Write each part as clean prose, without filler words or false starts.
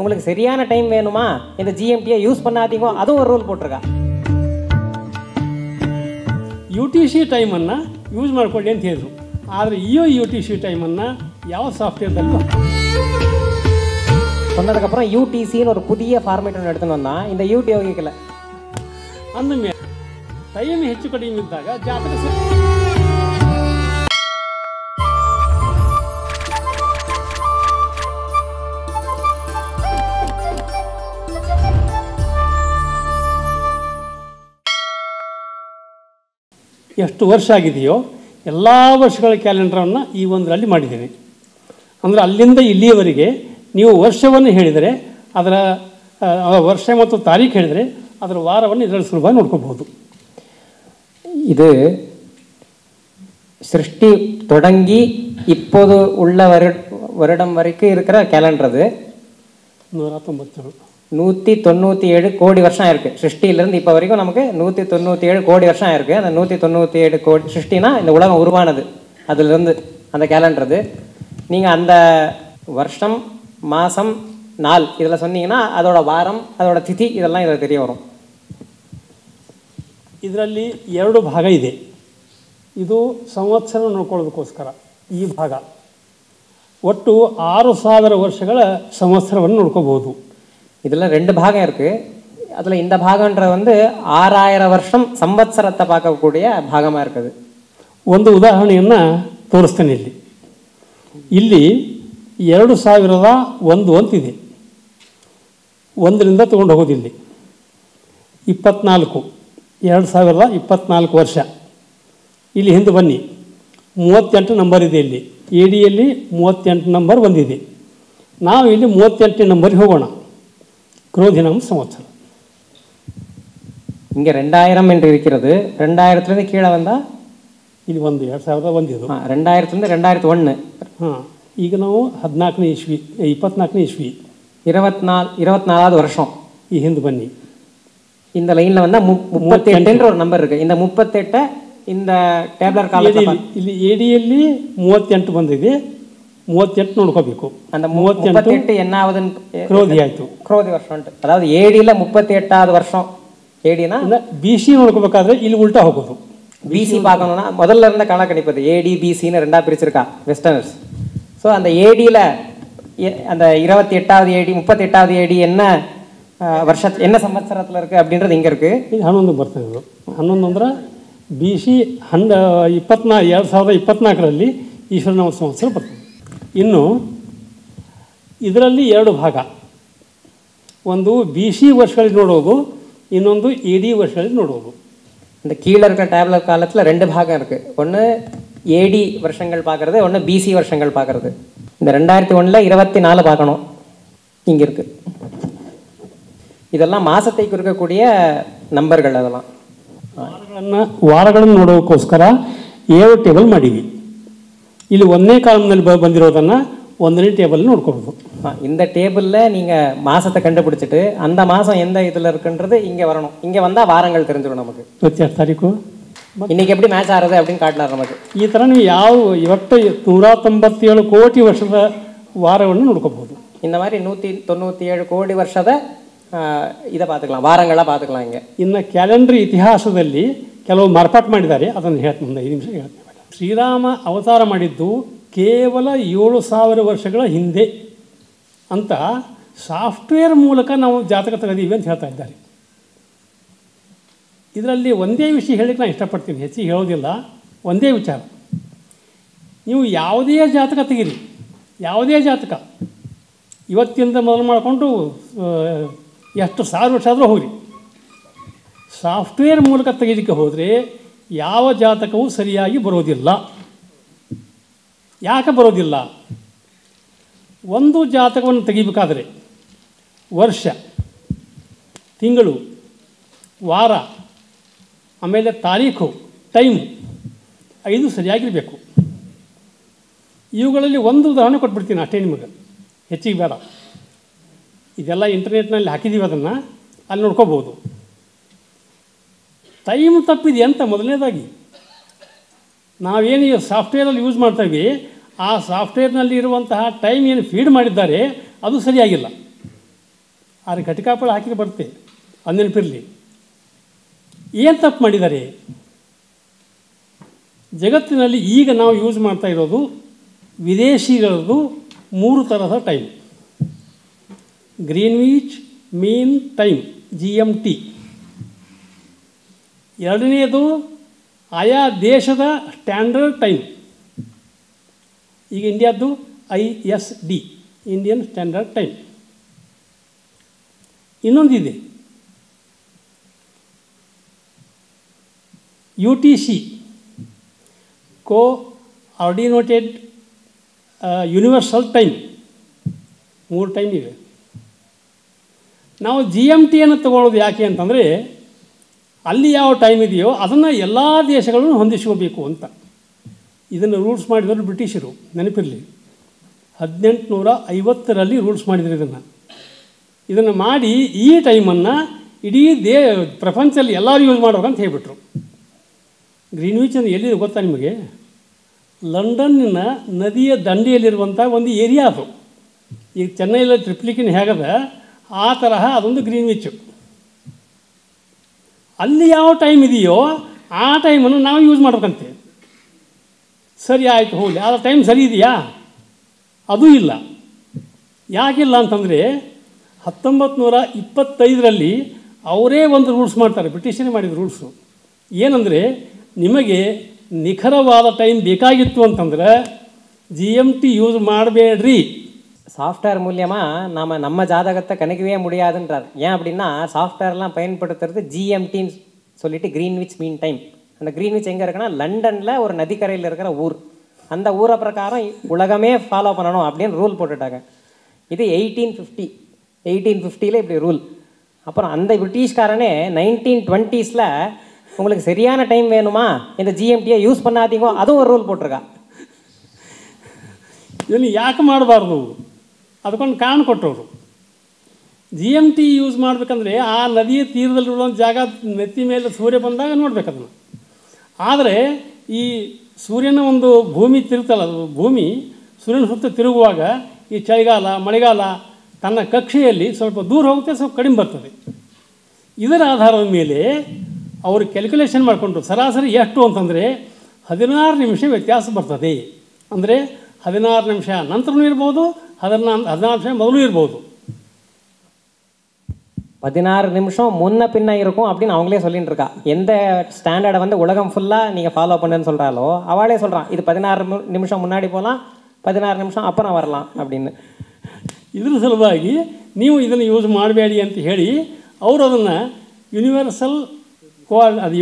உங்களுக்கு சரியான டைம் வேணுமா, இந்த ஜிஎம்டியை யூஸ் பண்ணாதீங்க, அதுவும் ஒரு ரூல் போட்டிருக்கா. UTC ಟೈಮನ್ನು ಯೂಸ್ ಮಾಡ್ಕೊಳ್ಳಿ ಅಂತ ಹೇಳಿದ್ರು. ಆದರೆ UTC ಟೈಮನ್ನು ಯಾವ ಸಾಫ್ಟ್ವೇರ್ದಲ್ಲೂ சொன்னதுக்கப்புறம் UTCன்னு ஒரு புதிய ஃபார்மேட் ஒன்று எடுத்துன்னு வந்தால் இந்த யூடியோகிக்கல ಅಂದಮೇಲೆ ಟೈಮ್ ಹೆಚ್ಚು ಕಡಿಮೆ ಇದ್ದಾಗ ಜಾತಕ ಎಷ್ಟು ವರ್ಷ ಆಗಿದೆಯೋ ಎಲ್ಲ ವರ್ಷಗಳ ಕ್ಯಾಲೆಂಡರನ್ನು ಈ ಒಂದರಲ್ಲಿ ಮಾಡಿದ್ದೇನೆ. ಅಂದರೆ ಅಲ್ಲಿಂದ ಇಲ್ಲಿಯವರೆಗೆ ನೀವು ವರ್ಷವನ್ನು ಹೇಳಿದರೆ ಅದರ ವರ್ಷ ಮತ್ತು ತಾರೀಖು ಹೇಳಿದರೆ ಅದರ ವಾರವನ್ನು ಇದರಲ್ಲಿ ಸುಲಭವಾಗಿ ನೋಡ್ಕೋಬಹುದು. இது சிருஷ்டி தொடங்கி இப்போது உள்ள வருடம் வரைக்கும் இருக்கிற கேலண்டர். அது 197 கோடி வருஷம் ஆயிருக்கு. சிருஷ்டியிலேருந்து இப்போ வரைக்கும் நமக்கு 197 கோடி வருஷம் ஆயிருக்கு. அந்த 197 கோடி சிருஷ்டினா இந்த உலகம் உருவானது அதுலேருந்து அந்த கேலண்டர். அது நீங்கள் அந்த வருஷம் மாதம் நாள் இதில் சொன்னீங்கன்னா அதோட வாரம் அதோட திதி இதெல்லாம் இதில் தெரிய வரும். ಇದರಲ್ಲಿ 2 ಭಾಗ ಇದೆ. ಇದು ಸಂವತ್ಸರ ನೋಡ್ಕೊಳ್ಳೋದಕ್ಕೋಸ್ಕರ ಈ ಭಾಗ. ಒಟ್ಟು 6000 ವರ್ಷಗಳ ಸಂವತ್ಸರವನ್ನು ನೋಡ್ಕೋಬಹುದು. இதில் 2 பாகம் இருக்குது. அதில் இந்த பாகன்ற வந்து 6000 வருஷம் ಸಂವತ್ಸರத்தை பார்க்கக்கூடிய ಭಾಗமாக இருக்குது. ಒಂದು ಉದಾಹರಣೆಯನ್ನು ತೋರಿಸ್ತೇನೆ. ಇಲ್ಲಿ 2001 ಅಂತಿದೆ. 1ರಿಂದ ತೊಗೊಂಡು ಹೋಗೋದಿಲ್ಲಿ 24 2024 ವರ್ಷ. ಇಲ್ಲಿ ಹಿಂದೆ ಬನ್ನಿ, 38 ನಂಬರ್ ಇದೆ. ಇಲ್ಲಿ ADಯಲ್ಲಿ 38 ನಂಬರ್ ಬಂದಿದೆ. ನಾವು ಇಲ್ಲಿ 38 ನಂಬರ್ಗೆ ಹೋಗೋಣ. ಕ್ರೋಧಿನಾಮ ಸಂವತ್ಸರ. இங்கே 2000 என்று இருக்கிறது. 2000லேருந்து கீழே வந்தால் ಇಲ್ಲಿ 2001 ಇದು. 2000லேருந்து 2001. ಹಾಂ, ಈಗ ನಾವು 14ನೇ ಇಸ್ವಿ 24ನೇ ಇಸ್ವಿ 24வது வருஷம். ಈ ಹಿಂದೆ ಬನ್ನಿ. இந்த லைனில் வந்தால் 38 ஒரு நம்பர் இருக்குது. இந்த 38 இந்த ಟೇಬಲರ್ ಕಾಲದಲ್ಲಿ ಇಲ್ಲಿ ADಯಲ್ಲಿ 38 ಬಂದಿದೆ. 38 ನೋಡ್ಕೋಬೇಕು. அந்த 38 என்னாவதுன்னு ಕ್ರೋಧಿ ಆಯಿತು. ಕ್ರೋಧಿ ವರ್ಷ ಉಂಟು. அதாவது ADயில் 38வது வருஷம். ADனா BC ನೋಡ್ಕೋಬೇಕಾದ್ರೆ ಇಲ್ಲಿ ಉಲ್ಟಾ ಹೋಗೋದು. BC பார்க்கணும்னா முதல்ல இருந்த கணக்கணிப்பது AD BCன்னு 2ஆக பிரிச்சிருக்கா வெஸ்டர்னர்ஸ். ஸோ அந்த ADயில் அந்த 28வது AD 38வது AD என்ன ವರ್ಷ என்ன ಸಂವತ್ಸರத்தில் இருக்குது அப்படின்றது இங்கே இருக்குது. ಈಗ 11 ಬರ್ತದೆ. ಇದು 11 ಅಂದ್ರೆ BC 2024ರಲ್ಲಿ ಈಶ್ವರನಾಮ ಸಂವತ್ಸರ ಬರ್ತದೆ. ಇನ್ನು ಇದರಲ್ಲಿ 2 ಭಾಗ. ಒಂದು BC ವರ್ಷಗಳಲ್ಲಿ ನೋಡೋದು, ಇನ್ನೊಂದು AD ವರ್ಷಗಳಲ್ಲಿ ನೋಡೋದು. இந்த கீழே இருக்கிற டேப்லெட் காலத்தில் 2 பாகம் இருக்குது. ஒன்று AD வருஷங்கள் பார்க்குறது, ஒன்று BC வருஷங்கள் பார்க்குறது. இந்த 2001ல் 24 பார்க்கணும். இங்கே இருக்குது. ಇದೆಲ್ಲ ಮಾಸத்தை குறிக்கக்கூடிய ನಂಬರ್ಗಳು. ಅದೆಲ್ಲ ವಾರಗಳನ್ನು ನೋಡೋದಕ್ಕೋಸ್ಕರ 7 ಟೇಬಲ್ ಮಾಡೀವಿ. ಇಲ್ಲಿ 1ನೇ ಕಾಲಮ್ನಲ್ಲಿ ಬಂದಿರೋದನ್ನು 1ನೇ ಟೇಬಲ್ ನೋಡ್ಕೋಬೋದು. இந்த டேபிளில் நீங்கள் மாதத்தை கண்டுபிடிச்சிட்டு அந்த மாதம் எந்த இதில் இருக்குன்றது இங்கே வரணும். இங்கே வந்தால் வாரங்கள் தெரிஞ்சிடும் நமக்கு. 22 ತಾರೀಕು இன்றைக்கி எப்படி மேட்ச் ஆகிறது அப்படின்னு காட்டலாம் நமக்கு. ಈ ಥರ ನೀವು ಯಾವ ಇವತ್ತು 197 ಕೋಟಿ ವರ್ಷದ ವಾರವನ್ನು ನೋಡ್ಕೋಬೋದು. இந்த மாதிரி 197 ಕೋಟಿ ವರ್ಷದ ಇதை பார்த்துக்கலாம், ವಾರಗಳ பார்த்துக்கலாம். இங்கே ಇನ್ನು ಕ್ಯಾಲೆಂಡರ್ ಇತಿಹಾಸದಲ್ಲಿ ಕೆಲವು ಮಾರ್ಪಾಟು ಮಾಡಿದ್ದಾರೆ. ಅದನ್ನು ಹೇಳ್ತೀನಿ, ಮುಂದೆ 5 ನಿಮಿಷ ಹೇಳ್ತೀನಿ. ಶ್ರೀರಾಮ ಅವತಾರ ಮಾಡಿದ್ದು ಕೇವಲ 7000 ವರ್ಷಗಳ ಹಿಂದೆ ಅಂತ ಸಾಫ್ಟ್ವೇರ್ ಮೂಲಕ ನಾವು ಜಾತಕ ತೆಗೆದೀವಿ ಅಂತ ಹೇಳ್ತಾ ಇದ್ದಾರೆ. ಇದರಲ್ಲಿ ಒಂದೇ ವಿಷಯ ಹೇಳಿಕ್ಕೆ ನಾನು ಇಷ್ಟಪಡ್ತೀನಿ, ಹೆಚ್ಚಿಗೆ ಹೇಳೋದಿಲ್ಲ. ಒಂದೇ ವಿಚಾರ, ನೀವು ಯಾವುದೇ ಜಾತಕ ತೆಗೀರಿ, ಯಾವುದೇ ಜಾತಕ ಇವತ್ತಿಂದ ಮೊದಲು ಮಾಡಿಕೊಂಡು ಎಷ್ಟು 1000 ವರ್ಷ ಆದರೂ ಹೋಗ್ರಿ, ಸಾಫ್ಟ್ವೇರ್ ಮೂಲಕ ತೆಗೆಯಲಿಕ್ಕೆ ಹೋದರೆ ಯಾವ ಜಾತಕವೂ ಸರಿಯಾಗಿ ಬರೋದಿಲ್ಲ. ಯಾಕೆ ಬರೋದಿಲ್ಲ? ಒಂದು ಜಾತಕವನ್ನು ತೆಗಿಬೇಕಾದರೆ ವರ್ಷ, ತಿಂಗಳು, ವಾರ, ಆಮೇಲೆ ತಾರೀಖು, ಟೈಮು 5 ಸರಿಯಾಗಿರಬೇಕು. ಇವುಗಳಲ್ಲಿ ಒಂದು ಉದಾಹರಣೆ ಕೊಟ್ಬಿಡ್ತೀನಿ ಅಷ್ಟೇ, ನಿಮಗೆ ಹೆಚ್ಚಿಗೆ ಬೇಡ. ಇದೆಲ್ಲ ಇಂಟರ್ನೆಟ್ನಲ್ಲಿ ಹಾಕಿದ್ದೀವಿ, ಅದನ್ನು ಅಲ್ಲಿ ನೋಡ್ಕೋಬೋದು. ಟೈಮ್ ತಪ್ಪಿದೆ ಅಂತ ಮೊದಲನೇದಾಗಿ ನಾವೇನು ಈ ಸಾಫ್ಟ್ವೇರಲ್ಲಿ ಯೂಸ್ ಮಾಡ್ತೀವಿ, ಆ ಸಾಫ್ಟ್ವೇರ್ನಲ್ಲಿ ಇರುವಂತಹ ಟೈಮ್ ಏನು ಫೀಡ್ ಮಾಡಿದ್ದಾರೆ ಅದು ಸರಿಯಾಗಿಲ್ಲ. ಆದರೆ ಘಟಿಕಾಫಲ ಹಾಕಿದ್ರೆ ಬರುತ್ತೆ, ಅದು ನೆನಪಿರಲಿ. ಏನು ತಪ್ಪು ಮಾಡಿದ್ದಾರೆ? ಜಗತ್ತಿನಲ್ಲಿ ಈಗ ನಾವು ಯೂಸ್ ಮಾಡ್ತಾ ಇರೋದು ವಿದೇಶಿಗಳದ್ದು 3 ಥರದ time. Greenwich mean time GMT. ಎರಡನೆಯದು ಆಯಾ ದೇಶದ ಸ್ಟ್ಯಾಂಡರ್ಡ್ ಟೈಮ್. ಈಗ ಇಂಡಿಯಾದ್ದು ISD, ಇಂಡಿಯನ್ ಸ್ಟ್ಯಾಂಡರ್ಡ್ ಟೈಮ್. ಇನ್ನೊಂದಿದೆ UTC, coordinated universal time. 3 time ಇವೆ. ನಾವು GMTಯನ್ನು ತಗೊಳ್ಳೋದು ಯಾಕೆ ಅಂತಂದರೆ, ಅಲ್ಲಿ ಯಾವ ಟೈಮ್ ಇದೆಯೋ ಅದನ್ನು ಎಲ್ಲ ದೇಶಗಳನ್ನು ಹೊಂದಿಸ್ಕೋಬೇಕು ಅಂತ. ಇದನ್ನು ರೂಲ್ಸ್ ಮಾಡಿದವರು ಬ್ರಿಟಿಷರು, ನೆನಪಿರಲಿ. 1850ರಲ್ಲಿ ರೂಲ್ಸ್ ಮಾಡಿದ್ರು ಇದನ್ನು ಮಾಡಿ ಈ ಟೈಮನ್ನು ಇಡೀ ಪ್ರಪಂಚದಲ್ಲಿ ಎಲ್ಲರೂ ಯೂಸ್ ಮಾಡ್ಬೇಕಂತ ಹೇಳಿಬಿಟ್ರು. ಗ್ರೀನ್ವಿಚ್ ಅಂದರೆ ಎಲ್ಲಿದೆ ಗೊತ್ತಾ ನಿಮಗೆ? ಲಂಡನ್ನಿನ ನದಿಯ ದಂಡೆಯಲ್ಲಿರುವಂಥ ಒಂದು ಏರಿಯಾ ಅದು. ಈಗ ಚೆನ್ನೈಯಲ್ಲಿ ಟ್ರಿಪ್ಲಿಕಿನ್ ಹೇಗದ ಆ ತರಹ ಅದೊಂದು ಗ್ರೀನ್ವಿಚ್ಚು. ಅಲ್ಲಿ ಯಾವ ಟೈಮ್ ಇದೆಯೋ ಆ ಟೈಮನ್ನು ನಾವು ಯೂಸ್ ಮಾಡ್ಬೇಕಂತೆ. ಸರಿ ಆಯಿತು, ಹೋಗಲಿ. ಆ ಟೈಮ್ ಸರಿ ಇದೆಯಾ? ಅದೂ ಇಲ್ಲ. ಯಾಕಿಲ್ಲ ಅಂತಂದರೆ 1925ರಲ್ಲಿ ಅವರೇ ಒಂದು ರೂಲ್ಸ್ ಮಾಡ್ತಾರೆ, ಬ್ರಿಟಿಷರೇ ಮಾಡಿದ ರೂಲ್ಸು. ಏನಂದರೆ, ನಿಮಗೆ ನಿಖರವಾದ ಟೈಮ್ ಬೇಕಾಗಿತ್ತು ಅಂತಂದರೆ GMT யூஸ் ಮಾಡಬೇಡ್ರಿ. சாஃப்ட்வேர் மூலியமாக நம்ம ஜாதகத்தை கணிக்கவே முடியாதுன்றார். ஏன் அப்படின்னா சாஃப்ட்வேர்லாம் பயன்படுத்துறது GMTன்னு சொல்லிட்டு கிரீன்விச் மீன் டைம். அந்த கிரீன்விச் எங்கே இருக்குன்னா லண்டனில் ஒரு நதிக்கரையில் இருக்கிற ஊர். அந்த ஊரை பிரகாரம் உலகமே ஃபாலோ பண்ணணும் அப்படின்னு ரூல் போட்டுட்டாங்க. இது 1850ல் இப்படி ரூல். அப்புறம் அந்த பிரிட்டிஷ்காரனே 1920ஸில் உங்களுக்கு சரியான டைம் வேணுமா, இந்த GMTயை யூஸ் பண்ணாதீங்க, அதுவும் ஒரு ರೂಲ್ போட்டிருக்கா. ಇದನ್ನು ಯಾಕೆ ಮಾಡಬಾರ್ದು? ಅದಕ್ಕೊಂದು ಕಾರಣ ಕೊಟ್ಟವರು. GMT ಯೂಸ್ ಮಾಡಬೇಕಂದ್ರೆ ಆ ನದಿಯ ತೀರದಲ್ಲಿರೋ ಜಾಗ ನೆತ್ತಿ ಮೇಲೆ ಸೂರ್ಯ ಬಂದಾಗ ನೋಡ್ಬೇಕು ಅದನ್ನು. ಆದರೆ ಈ ಸೂರ್ಯನ ಒಂದು ಭೂಮಿ ತಿರುತ್ತಲ್ಲ, ಅದು ಭೂಮಿ ಸೂರ್ಯನ ಸುತ್ತ ತಿರುಗುವಾಗ ಈ ಚಳಿಗಾಲ ಮಳೆಗಾಲ ತನ್ನ ಕಕ್ಷೆಯಲ್ಲಿ ಸ್ವಲ್ಪ ದೂರ ಹೋಗುತ್ತೆ, ಸ್ವಲ್ಪ ಕಡಿಮೆ ಬರ್ತದೆ. ಇದರ ಆಧಾರದ ಮೇಲೆ ಅವರು ಕ್ಯಾಲ್ಕುಲೇಷನ್ ಮಾಡಿಕೊಂಡ್ರು. ಸರಾಸರಿ ಎಷ್ಟು ಅಂತಂದರೆ 16 ನಿಮಿಷ ವ್ಯತ್ಯಾಸ ಬರ್ತದೆ. ಅಂದರೆ 16 ನಿಮಿಷ ನಂತರನೂ ಇರ್ಬೋದು, 16 ನಿಮಿಷ ಮೊದಲು ಇರ್ಬೋದು. 16 நிமிஷம் முன்ன பின்ன இருக்கும் அப்படின்னு அவங்களே சொல்லிட்டு இருக்கா. எந்த ஸ்டாண்டர்டை வந்து உலகம் ஃபுல்லாக நீங்கள் ஃபாலோ பண்ணுன்னு சொல்கிறாலோ அவளே சொல்கிறான், இது 16 நிமிஷம் முன்னாடி போகலாம், 16 நிமிஷம் அப்புறம் வரலாம் அப்படின்னு. ಇದ್ರ ಸಲುವಾಗಿ ನೀವು ಇದನ್ನು ಯೂಸ್ ಮಾಡಬೇಡಿ ಅಂತ ಹೇಳಿ ಅವರು ಅದನ್ನು ಯೂನಿವರ್ಸಲ್ ಅದು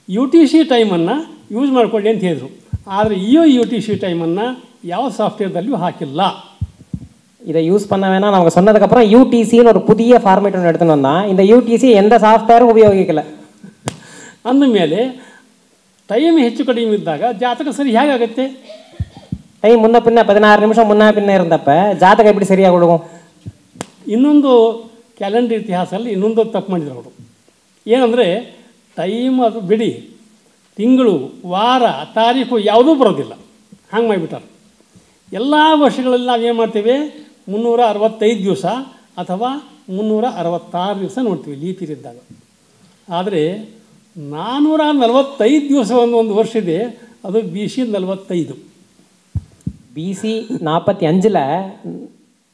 UTC ಟೈಮನ್ನು ಯೂಸ್ ಮಾಡಿಕೊಳ್ಳಿ ಅಂತ ಹೇಳಿದರು. ಆದರೆ UTC ಟೈಮನ್ನು ಯಾವ ಸಾಫ್ಟ್ವೇರ್ದಲ್ಲಿಯೂ ಹಾಕಿಲ್ಲ. இதை யூஸ் பண்ண வேணாம் அவங்க சொன்னதுக்கப்புறம் UTCன்னு ஒரு புதிய ஃபார்மேட் ஒன்று எடுத்துன்னு வந்தால் இந்த UTC எந்த சாஃப்ட்வேரும் ಉಪಯೋಗಿಕಲ್ಲ. ಅಂದಮೇಲೆ ಟೈಮ್ ಹೆಚ್ಚು ಕಡಿಮೆ ಇದ್ದಾಗ ಜಾತಕ ಸರಿ ಹೇಗಾಗುತ್ತೆ? ಟೈಮ್ ಮುನ್ನ ಪಿನ್ನ 16 ನಿಮಿಷம் ಮುನ್ನ ಪಿನ್ನ ಇರುತ್ತಪ್ಪ ಜಾತಕ எப்படி ಸರಿಯಾಗಿ ಹುಡುಗು? ಇನ್ನೊಂದು ಕ್ಯಾಲೆಂಡರ್ ಇತಿಹಾಸದಲ್ಲಿ ಇನ್ನೊಂದು ತಪ್ಪು ಮಾಡಿದ್ರು ಅವರು. ಏನಂದರೆ ಟೈಮ್ ಅದು ಬಿಡಿ, ತಿಂಗಳು ವಾರ ತಾರೀಕು ಯಾವುದೂ ಬರೋದಿಲ್ಲ, ಹಂಗೆ ಮಾಡಿಬಿಟ್ಟಾರೆ. ಎಲ್ಲ ವರ್ಷಗಳಲ್ಲಿ ನಾವೇನು ಮಾಡ್ತೇವೆ, 365 ದಿವಸ ಅಥವಾ 366 ದಿವಸ ನೋಡ್ತೀವಿ ಲೀಪ್ ಇಯರ್ ಇದ್ದಾಗ. ಆದರೆ 445 ದಿವಸ ಒಂದು ವರ್ಷ ಇದೆ, ಅದು BC 45. BC 45ல்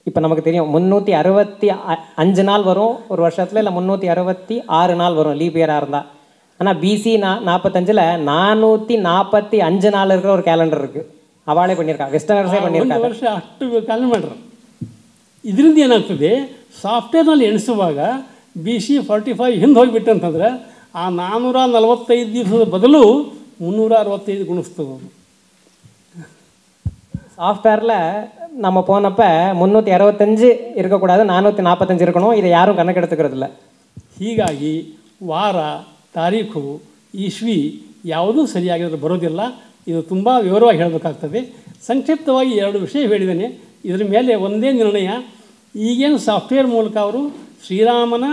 இப்போ நமக்கு தெரியும் 365 நாள் வரும் ஒரு வருஷத்தில், இல்லை 366 நாள் வரும் லீப் இயராக இருந்தால். ஆனால் BC 45ல் 445 நாள் இருக்கிற ஒரு கேலண்டர் இருக்குது, ಅವಳೇ பண்ணியிருக்கா, ವೆಸ್ಟರ್ನರ್ಸೇ பண்ணியிருக்காங்க. ವರ್ಷ ಅಷ್ಟು ಕ್ಯಾಲೆಂಡರ್. ಇದರಿಂದ ಏನಾಗ್ತದೆ, ಸಾಫ್ಟ್ವೇರ್ನಲ್ಲಿ ಎಣಿಸುವಾಗ BC 45 ಹಿಂದೆ ಹೋಗಿಬಿಟ್ಟು ಅಂತಂದರೆ ಆ 445 ದಿವಸದ ಬದಲು 365 ಗುಣಿಸ್ತದೆ. சாஃப்ட்வேரில் நம்ம போனப்போ 365 இருக்கக்கூடாது, 445 இருக்கணும். இதை யாரும் கணக்கெடுத்துக்கிறது இல்லை. ಹೀಗಾಗಿ ವಾರ ತಾರೀಖು ಇಸ್ವಿ ಯಾವುದೂ ಸರಿಯಾಗಿರೋದು ಬರೋದಿಲ್ಲ. ಇದು ತುಂಬ ವಿವರವಾಗಿ ಹೇಳಬೇಕಾಗ್ತದೆ. ಸಂಕ್ಷಿಪ್ತವಾಗಿ 2 ವಿಷಯ ಹೇಳಿದ್ದೇನೆ. ಇದರ ಮೇಲೆ ಒಂದೇ ನಿರ್ಣಯ, ಈಗೇನು ಸಾಫ್ಟ್ವೇರ್ ಮೂಲಕ ಅವರು ಶ್ರೀರಾಮನ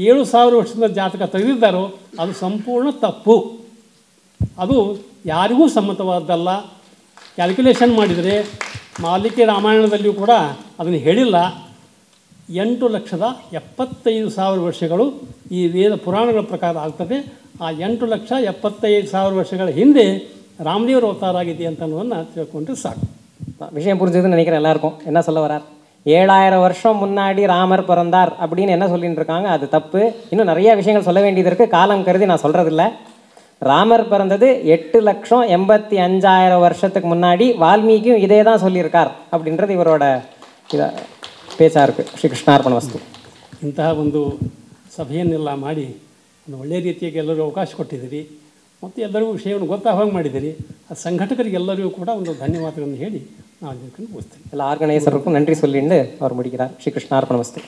7000 ವರ್ಷದ ಜಾತಕ ತೆಗೆದಿದ್ದಾರೋ ಅದು ಸಂಪೂರ್ಣ ತಪ್ಪು. ಅದು ಯಾರಿಗೂ ಸಮ್ಮತವಾದ್ದಲ್ಲ. ಕ್ಯಾಲ್ಕುಲೇಷನ್ ಮಾಡಿದರೆ ವಾಲ್ಮೀಕಿ ರಾಮಾಯಣದಲ್ಲಿಯೂ ಕೂಡ ಅದನ್ನು ಹೇಳಿಲ್ಲ. 8,75,000 ವರ್ಷಗಳು ಈ ವೇದ ಪುರಾಣಗಳ ಪ್ರಕಾರ ಆಗ್ತದೆ. ಆ 8,75,000 ವರ್ಷಗಳ ಹಿಂದೆ ராமதேவர் அவதாரம் ஆகிது ಅಂತನ್ನೋದನ್ನು ತಿಳ್ಕೊಂಡ್ರೆ ಸಾಕು. விஷயம் புரிஞ்சதுன்னு நினைக்கிறேன் எல்லாருக்கும். என்ன சொல்ல வரார்? 7000 வருஷம் முன்னாடி ராமர் பிறந்தார் அப்படின்னு என்ன சொல்லிட்டு இருக்காங்க, அது தப்பு. இன்னும் நிறைய விஷயங்கள் சொல்ல வேண்டியது இருக்குது, காலம் கருதி நான் சொல்கிறதில்ல. ராமர் பிறந்தது 8,85,000 வருஷத்துக்கு முன்னாடி. வால்மீகியும் இதே தான் சொல்லியிருக்கார் அப்படின்றது ಇವரோட பேச்சா இருக்குது. ಶ್ರೀ ಕೃಷ್ಣಾರ್ಪಣ ವಸ್ತು. ಇಂತಹ ಒಂದು ಸಭೆಯನ್ನೆಲ್ಲ ಮಾಡಿ ಒಂದು ಒಳ್ಳೆಯ ರೀತಿಯಾಗಿ ಎಲ್ಲರಿಗೂ ಅವಕಾಶ ಕೊಟ್ಟಿದ್ದೀರಿ ಮತ್ತು ಎಲ್ಲರಿಗೂ ವಿಷಯವನ್ನು ಗೊತ್ತಾಗುವಂಗೆ ಮಾಡಿದ್ದೀರಿ. ಆ ಸಂಘಟಕರಿಗೆಲ್ಲರಿಗೂ ಕೂಡ ಒಂದು ಧನ್ಯವಾದಗಳನ್ನು ಹೇಳಿ ನಾವು ಇದನ್ನು ಮುಗಿಸ್ತೀವಿ. ಎಲ್ಲ ಆರ್ಗನೈಸರ್ಗೂ நன்றி சொல்லிட்டு அவர் முடிக்கிறார். ಶ್ರೀ ಕೃಷ್ಣಾರ್ಪಣ ವಸ್ತು.